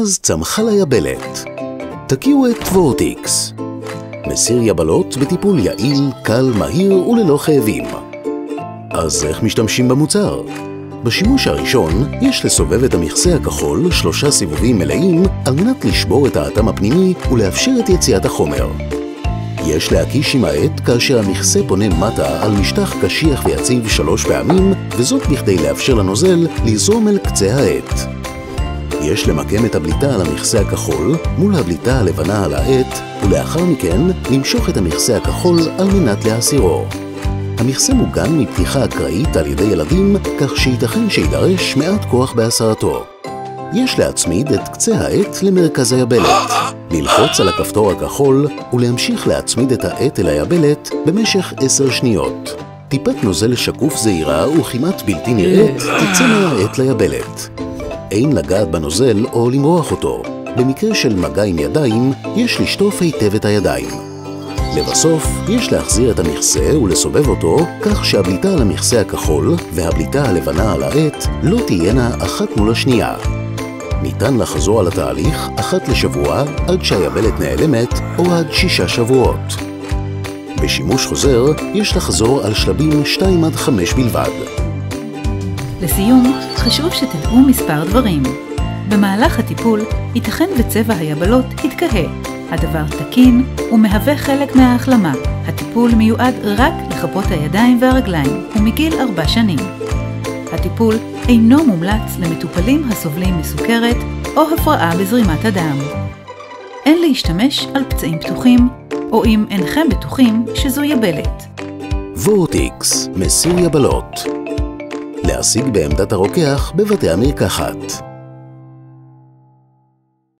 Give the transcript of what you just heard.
אז צמחה לה יבלת. תכירו את וורטיקס. מסיר יבלות בטיפול יעיל, קל, מהיר וללא כאבים. אז איך משתמשים במוצר? בשימוש הראשון יש לסובב את המכסה הכחול 3 סיבובים מלאים על מנת לשבור את האטם הפנימי ולאפשר את יציאת החומר. יש להקיש עם העט כאשר המכסה פונה מטה על משטח קשיח ויציב 3 פעמים, וזאת בכדי לאפשר לנוזל לזרום אל קצה העט. יש למקם את הבליטה על המכסה הכחול מול הבליטה הלבנה על העט, ולאחר מכן למשוך את המכסה הכחול על מנת להסירו. המכסה מוגן מפתיחה אקראית על ידי ילדים, כך שייתכן שידרש מעט כוח בהסרתו. יש להצמיד את קצה העט למרכז היבלת, ללחוץ על הכפתור הכחול ולהמשיך להצמיד את העט אל היבלת במשך 10 שניות. טיפת נוזל שקוף זעירה וכמעט בלתי נראית תצא מהעט ליבלת. אין לגעת בנוזל או למרוח אותו. במקרה של מגע עם ידיים, יש לשטוף היטב את הידיים. לבסוף, יש להחזיר את המכסה ולסובב אותו כך שהבליטה על המכסה הכחול והבליטה הלבנה על העט לא תהיינה אחת מול השנייה. ניתן לחזור על התהליך 1 לשבוע עד שהיבלת נעלמת או עד 6 שבועות. בשימוש חוזר יש לחזור על שלבים 2 עד 5 בלבד. לסיום, חשוב שתדעו מספר דברים. במהלך הטיפול ייתכן וצבע היבלות יתכהה. הדבר תקין ומהווה חלק מההחלמה. הטיפול מיועד רק לכפות הידיים והרגליים ומגיל 4 שנים. הטיפול אינו מומלץ למטופלים הסובלים מסוכרת או הפרעה בזרימת הדם. אין להשתמש על פצעים פתוחים או אם אינכם בטוחים שזו יבלת. וורטיקס, מסיר יבלות. להשיג בעמדת הרוקח בבתי המרקחת.